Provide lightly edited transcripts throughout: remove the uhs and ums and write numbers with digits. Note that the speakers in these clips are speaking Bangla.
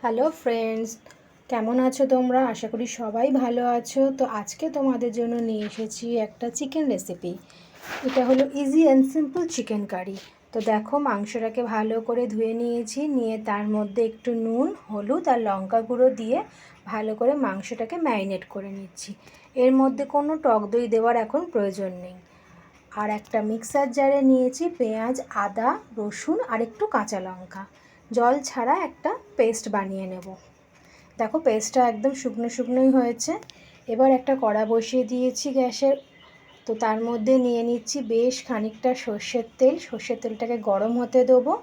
হ্যালো ফ্রেন্ডস, কেমন আছো তোমরা? আশা করি সবাই ভালো আছো। তো আজকে তোমাদের জন্য নিয়ে এসেছি একটা চিকেন রেসিপি। এটা হলো easy and simple chicken curry. তো দেখো, মাংসটাকে ভালো করে ধুয়ে নিয়েছি, নিয়ে তার মধ্যে একটু নুন, হলুদ আর লঙ্কা গুঁড়ো দিয়ে ভালো করে মাংসটাকে ম্যারিনেট করে নিচ্ছি। এর মধ্যে কোনো টক দই দেওয়ার এখন প্রয়োজন নেই। আর একটা মিক্সার জারে নিয়েছি পেঁয়াজ, আদা, রসুন আর একটু কাঁচা লঙ্কা। জল ছাড়া একটা পেস্ট বানিয়ে নেব। দেখো, পেস্টটা একদম শুকনো শুকনোই হয়েছে। এবার একটা কড়া বসিয়ে দিয়েছি গ্যাসের। তো তার মধ্যে নিয়ে নিচ্ছি বেশ খানিকটা সর্ষের তেল। সর্ষের তেলটাকে গরম হতে দেবো।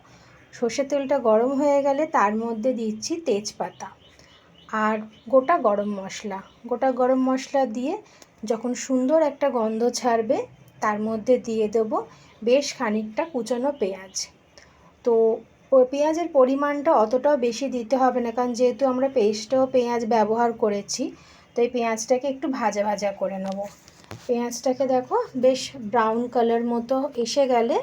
সর্ষের তেলটা গরম হয়ে গেলে তার মধ্যে দিচ্ছি তেজপাতা আর গোটা গরম মশলা দিয়ে যখন সুন্দর একটা গন্ধ ছাড়বে, তার মধ্যে দিয়ে দেবো বেশ খানিকটা কুচানো পেঁয়াজ। তো পেঁয়াজের পরিমাণটা অতটাও বেশি দিতে হবে না, কারণ যেহেতু আমরা পেস্টেও পেঁয়াজ ব্যবহার করেছি। তো এই পেঁয়াজটাকে একটু ভাজা ভাজা করে নেব। পেঁয়াজটাকে দেখো বেশ ব্রাউন কালার মতো এসে গেলে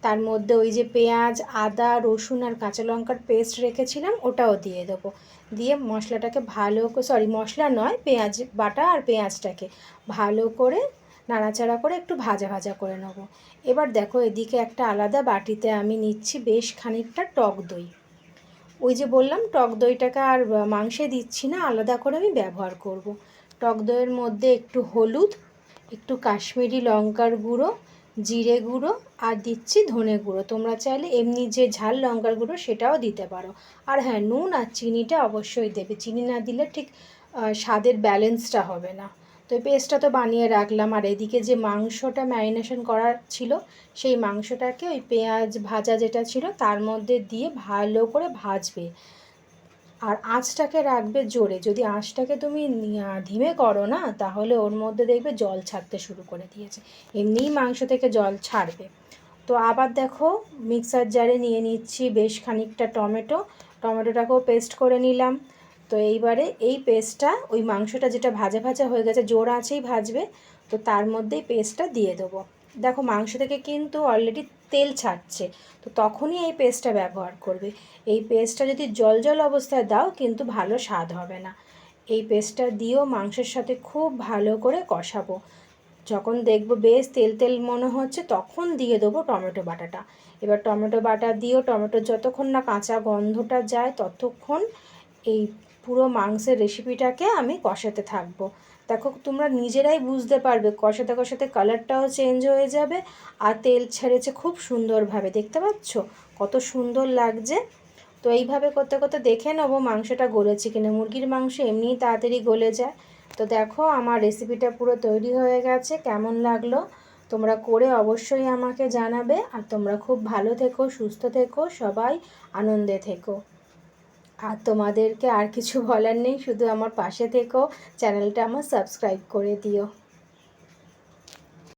তার মধ্যে ওই যে পেঁয়াজ, আদা, রসুন আর কাঁচা লঙ্কার পেস্ট রেখেছিলাম ওটাও দিয়ে দেবো। দিয়ে মশলাটাকে মশলা নয়, পেঁয়াজ বাটা আর পেঁয়াজটাকে ভালো করে নাড়াচাড়া করে একটু ভাজা ভাজা করে নেব। এবার দেখো, এদিকে একটা আলাদা বাটিতে আমি নিচ্ছি বেশ খানিকটা টক দই। ওই যে বললাম, টক দইটাকে আর মাংসে দিচ্ছি না, আলাদা করে আমি ব্যবহার করব। টক দইয়ের মধ্যে একটু হলুদ, একটু কাশ্মীরি লঙ্কার গুঁড়ো, জিরে গুঁড়ো আর দিচ্ছি ধনে গুঁড়ো। তোমরা চাইলে এমনি যে ঝাল লঙ্কার গুঁড়ো সেটাও দিতে পারো। আর হ্যাঁ, নুন আর চিনিটা অবশ্যই দেবে। চিনি না দিলে ঠিক স্বাদের ব্যালেন্সটা হবে না। তো এই পেস্টটা তো বানিয়ে রাখলাম, আর এদিকে যে মাংসটা ম্যারিনেশন করার ছিল সেই মাংসটাকে ওই পেঁয়াজ ভাজা যেটা ছিল তার মধ্যে দিয়ে ভালো করে ভাজবে। আর আঁচটাকে রাখবে জোরে। যদি আঁচটাকে তুমি ধিমে করো না, তাহলে ওর মধ্যে দেখবে জল ছাড়তে শুরু করে দিয়েছে। এমনিই মাংস থেকে জল ছাড়বে। তো আবার দেখো, মিক্সার জারে নিয়ে নিচ্ছি বেশ খানিকটা টমেটোটাকেও পেস্ট করে নিলাম। তো এইবারে এই পেস্টটা ওই মাংসটা যেটা ভাজা ভাজা হয়ে গেছে, জোর আঁচেই ভাজবে, তো তার মধ্যেই পেস্টটা দিয়ে দেবো। দেখো, মাংস থেকে কিন্তু অলরেডি তেল ছাড়ছে, তো তখনই এই পেস্টটা ব্যবহার করবে। এই পেস্টটা যদি জল জল অবস্থায় দাও কিন্তু ভালো স্বাদ হবে না। এই পেস্টটা দিয়েও মাংসের সাথে খুব ভালো করে কষাবো। যখন দেখবো বেশ তেল তেল মনে হচ্ছে, তখন দিয়ে দেবো টমেটো বাটাটা। এবার টমেটো বাটা দিয়েও টমেটোর যতক্ষণ না কাঁচা গন্ধটা যায় ততক্ষণ এই পুরো মাংসের রেসিপিটাকে আমি কষাতে থাকবো। দেখো, তোমরা নিজেরাই বুঝতে পারবে, কষাতে কষাতে কালারটাও চেঞ্জ হয়ে যাবে আর তেল ছেড়েছে খুব সুন্দরভাবে। দেখতে পাচ্ছ কত সুন্দর লাগছে? তো এইভাবে করতে করতে দেখে নেবো মাংসটা গলেছে কিনা। মুরগির মাংস এমনিই তাড়াতাড়ি গলে যায়। তো দেখো, আমার রেসিপিটা পুরো তৈরি হয়ে গেছে। কেমন লাগলো তোমরা করে অবশ্যই আমাকে জানাবে। আর তোমরা খুব ভালো থেকো, সুস্থ থেকো, সবাই আনন্দে থেকো। আর তোমাদেরকে আর কিছু বলার নেই, শুধু আমার পাশে থেকো, চ্যানেলটা আমার সাবস্ক্রাইব করে দিও।